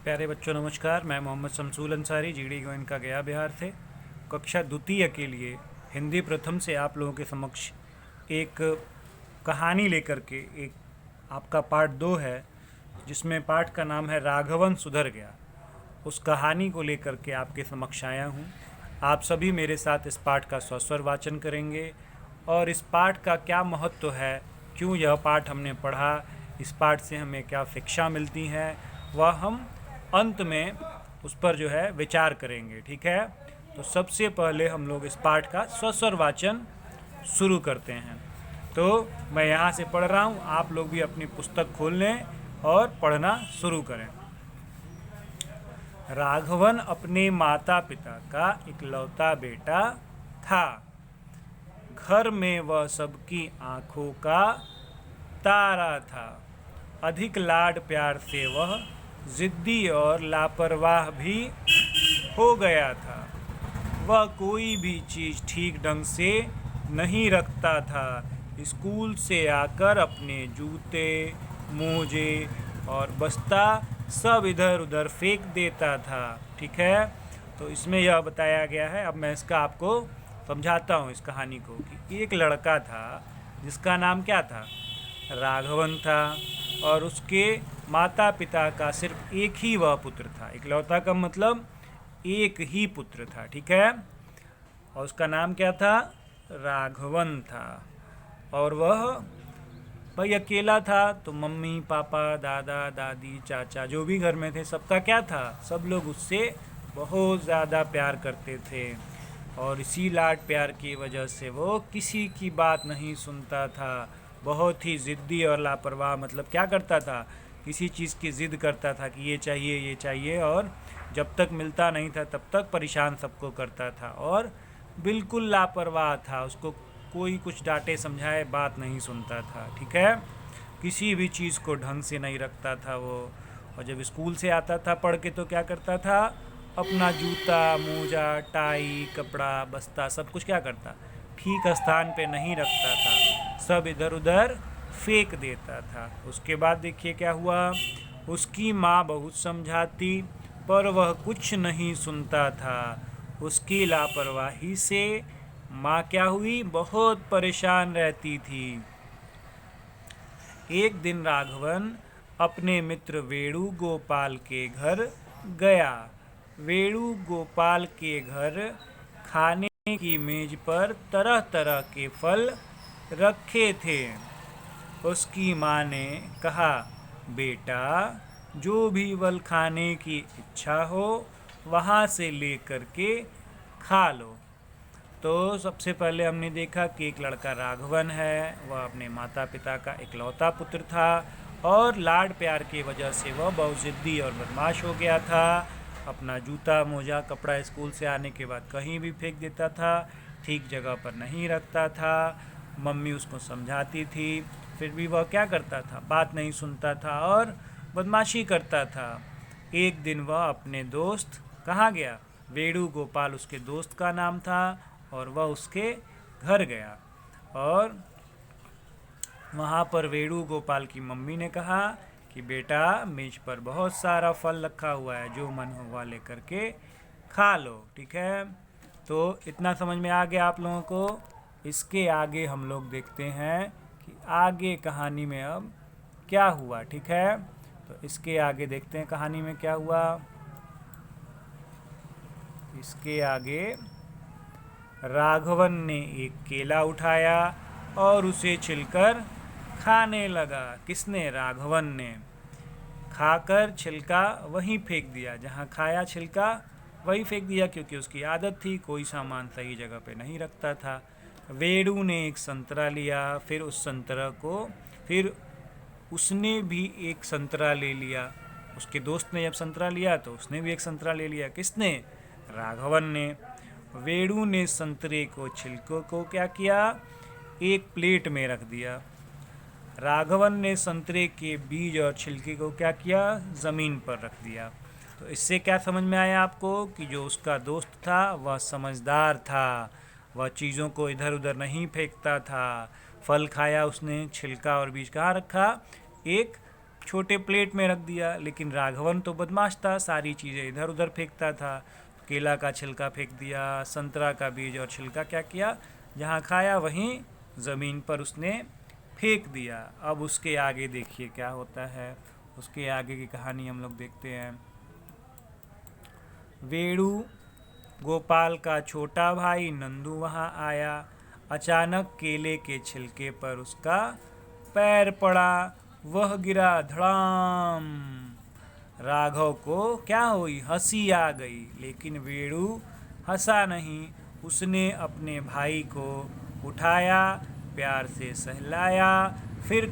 प्यारे बच्चों नमस्कार। मैं मोहम्मद शमसूल अंसारी जीडी गोयनका गया बिहार से कक्षा द्वितीय के लिए हिंदी प्रथम से आप लोगों के समक्ष एक कहानी लेकर के एक आपका पार्ट 2 है, जिसमें पाठ का नाम है राघवन सुधर गया। उस कहानी को लेकर के आपके समक्ष आया हूँ। आप सभी मेरे साथ इस पाठ का स्वस्वर वाचन करेंगे और इस पाठ का क्या महत्व है, क्यों यह पाठ हमने पढ़ा, इस पाठ से हमें क्या शिक्षा मिलती है, वह हम अंत में उस पर जो है विचार करेंगे। ठीक है, तो सबसे पहले हम लोग इस पाठ का स्वस्वर वाचन शुरू करते हैं। तो मैं यहाँ से पढ़ रहा हूँ, आप लोग भी अपनी पुस्तक खोल लें और पढ़ना शुरू करें। राघवन अपने माता पिता का इकलौता बेटा था। घर में वह सबकी आंखों का तारा था। अधिक लाड प्यार से वह जिद्दी और लापरवाह भी हो गया था। वह कोई भी चीज़ ठीक ढंग से नहीं रखता था। स्कूल से आकर अपने जूते, मोजे और बस्ता सब इधर उधर फेंक देता था। ठीक है, तो इसमें यह बताया गया है। अब मैं इसका आपको समझाता हूँ इस कहानी को कि एक लड़का था जिसका नाम क्या था, राघवन था, और उसके माता पिता का सिर्फ एक ही वह पुत्र था। इकलौता का मतलब एक ही पुत्र था। ठीक है, और उसका नाम क्या था, राघवन था। और वह भाई अकेला था, तो मम्मी पापा दादा दादी चाचा जो भी घर में थे सबका क्या था, सब लोग उससे बहुत ज़्यादा प्यार करते थे। और इसी लाड प्यार की वजह से वो किसी की बात नहीं सुनता था। बहुत ही ज़िद्दी और लापरवाह, मतलब क्या करता था, किसी चीज़ की ज़िद करता था कि ये चाहिए, और जब तक मिलता नहीं था तब तक परेशान सबको करता था। और बिल्कुल लापरवाह था, उसको कोई कुछ डांटे समझाए बात नहीं सुनता था। ठीक है, किसी भी चीज़ को ढंग से नहीं रखता था वो। और जब स्कूल से आता था पढ़ के तो क्या करता था, अपना जूता, मोजा, टाई, कपड़ा, बस्ता सब कुछ क्या करता, ठीक स्थान पे नहीं रखता था, सब इधर उधर फेंक देता था। उसके बाद देखिए क्या हुआ, उसकी माँ बहुत समझाती पर वह कुछ नहीं सुनता था। उसकी लापरवाही से माँ क्या हुई, बहुत परेशान रहती थी। एक दिन राघवन अपने मित्र वेणुगोपाल के घर गया। वेणुगोपाल के घर खाने की मेज पर तरह तरह के फल रखे थे। उसकी माँ ने कहा, बेटा जो भी फल खाने की इच्छा हो वहाँ से लेकर के खा लो। तो सबसे पहले हमने देखा कि एक लड़का राघवन है, वह अपने माता पिता का इकलौता पुत्र था और लाड प्यार की वजह से वह बहुत ज़िद्दी और बदमाश हो गया था। अपना जूता, मोजा, कपड़ा स्कूल से आने के बाद कहीं भी फेंक देता था, ठीक जगह पर नहीं रखता था। मम्मी उसको समझाती थी, फिर भी वह क्या करता था, बात नहीं सुनता था और बदमाशी करता था। एक दिन वह अपने दोस्त, कहाँ गया, वेणुगोपाल उसके दोस्त का नाम था, और वह उसके घर गया। और वहाँ पर वेणुगोपाल की मम्मी ने कहा कि बेटा मेज पर बहुत सारा फल रखा हुआ है, जो मन होगा लेकर के खा लो। ठीक है, तो इतना समझ में आ गया आप लोगों को। इसके आगे हम लोग देखते हैं कि आगे कहानी में अब क्या हुआ। ठीक है, तो इसके आगे देखते हैं कहानी में क्या हुआ। इसके आगे राघवन ने एक केला उठाया और उसे छिलकर खाने लगा। किसने, राघवन ने। खाकर छिलका वहीं फेंक दिया, जहाँ खाया छिलका वहीं फेंक दिया, क्योंकि उसकी आदत थी, कोई सामान सही जगह पे नहीं रखता था। वेणु ने एक संतरा लिया, फिर उसने भी एक संतरा ले लिया। उसके दोस्त ने जब संतरा लिया तो उसने भी एक संतरा ले लिया। किसने, राघवन ने। वेणु ने संतरे को, छिलकों को क्या किया, एक प्लेट में रख दिया। राघवन ने संतरे के बीज और छिलके को क्या किया, ज़मीन पर रख दिया। तो इससे क्या समझ में आया आपको कि जो उसका दोस्त था वह समझदार था, वह चीज़ों को इधर उधर नहीं फेंकता था। फल खाया उसने, छिलका और बीज कहाँ रखा, एक छोटे प्लेट में रख दिया। लेकिन राघवन तो बदमाश था, सारी चीज़ें इधर उधर फेंकता था। केला का छिलका फेंक दिया, संतरा का बीज और छिलका क्या किया, जहाँ खाया वहीं ज़मीन पर उसने फेंक दिया। अब उसके आगे देखिए क्या होता है, उसके आगे की कहानी हम लोग देखते हैं। वेणु गोपाल का छोटा भाई नंदू वहाँ आया। अचानक केले के छिलके पर उसका पैर पड़ा, वह गिरा धड़ाम। राघव को क्या हुई, हंसी आ गई, लेकिन वेणु हंसा नहीं। उसने अपने भाई को उठाया, प्यार से सहलाया, फिर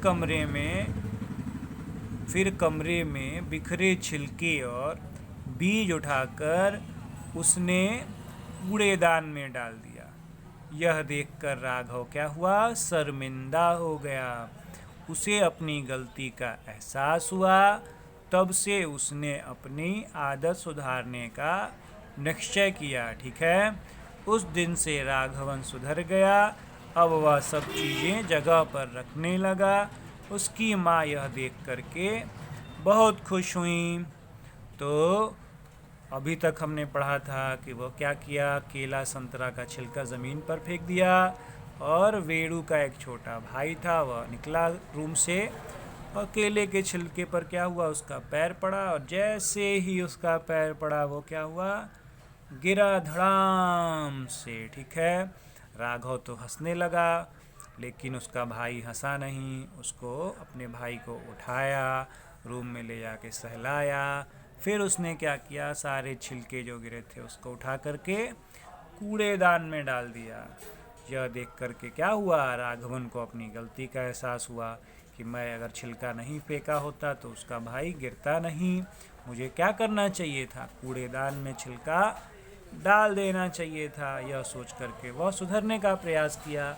कमरे में बिखरे छिलके और बीज उठाकर उसने कूड़ेदान में डाल दिया। यह देखकर राघव क्या हुआ, शर्मिंदा हो गया। उसे अपनी गलती का एहसास हुआ। तब से उसने अपनी आदत सुधारने का निश्चय किया। ठीक है, उस दिन से राघवन सुधर गया। अब वह सब चीज़ें जगह पर रखने लगा। उसकी माँ यह देख करके बहुत खुश हुई। तो अभी तक हमने पढ़ा था कि वह क्या किया, केला संतरा का छिलका ज़मीन पर फेंक दिया, और वेणु का एक छोटा भाई था, वह निकला रूम से और केले के छिलके पर क्या हुआ, उसका पैर पड़ा, और जैसे ही उसका पैर पड़ा वो क्या हुआ, गिरा धड़ाम से। ठीक है, राघव तो हंसने लगा, लेकिन उसका भाई हंसा नहीं। उसको अपने भाई को उठाया, रूम में ले जाके सहलाया, फिर उसने क्या किया, सारे छिलके जो गिरे थे उसको उठा करके कूड़ेदान में डाल दिया। यह देख करके क्या हुआ, राघवन को अपनी गलती का एहसास हुआ कि मैं अगर छिलका नहीं फेंका होता तो उसका भाई गिरता नहीं। मुझे क्या करना चाहिए था, कूड़ेदान में छिलका डाल देना चाहिए था। यह सोच करके वह सुधरने का प्रयास किया,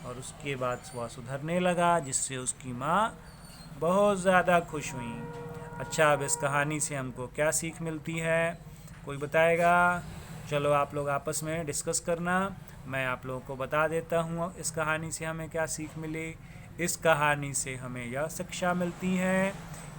और उसके बाद वह सुधरने लगा, जिससे उसकी माँ बहुत ज़्यादा खुश हुई। अच्छा, अब इस कहानी से हमको क्या सीख मिलती है, कोई बताएगा? चलो आप लोग आपस में डिस्कस करना, मैं आप लोगों को बता देता हूँ इस कहानी से हमें क्या सीख मिली। इस कहानी से हमें यह शिक्षा मिलती है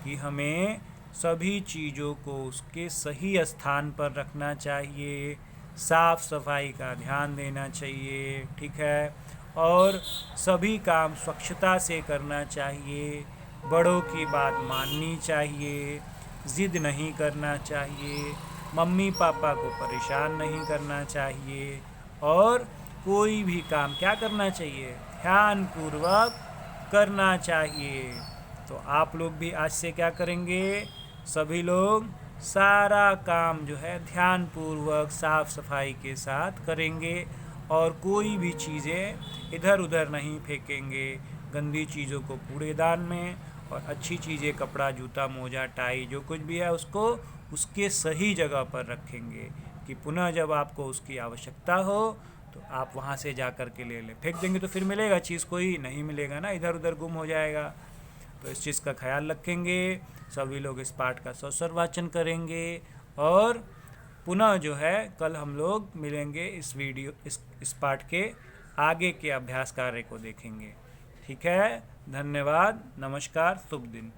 कि हमें सभी चीज़ों को उसके सही स्थान पर रखना चाहिए, साफ सफाई का ध्यान देना चाहिए। ठीक है, और सभी काम स्वच्छता से करना चाहिए, बड़ों की बात माननी चाहिए, ज़िद नहीं करना चाहिए, मम्मी पापा को परेशान नहीं करना चाहिए, और कोई भी काम क्या करना चाहिए, ध्यानपूर्वक करना चाहिए। तो आप लोग भी आज से क्या करेंगे, सभी लोग सारा काम जो है ध्यानपूर्वक साफ सफाई के साथ करेंगे, और कोई भी चीज़ें इधर उधर नहीं फेंकेंगे, गंदी चीज़ों को कूड़ेदान में, और अच्छी चीज़ें कपड़ा जूता मोजा टाई जो कुछ भी है उसको उसके सही जगह पर रखेंगे, कि पुनः जब आपको उसकी आवश्यकता हो तो आप वहाँ से जा कर के ले लें। फेंक देंगे तो फिर मिलेगा चीज़, कोई नहीं मिलेगा ना, इधर उधर गुम हो जाएगा। तो इस चीज़ का ख्याल रखेंगे, सभी लोग इस पाठ का सस्वर वाचन करेंगे, और पुनः जो है कल हम लोग मिलेंगे, इस पाठ के आगे के अभ्यास कार्य को देखेंगे। ठीक है, धन्यवाद, नमस्कार, शुभ दिन।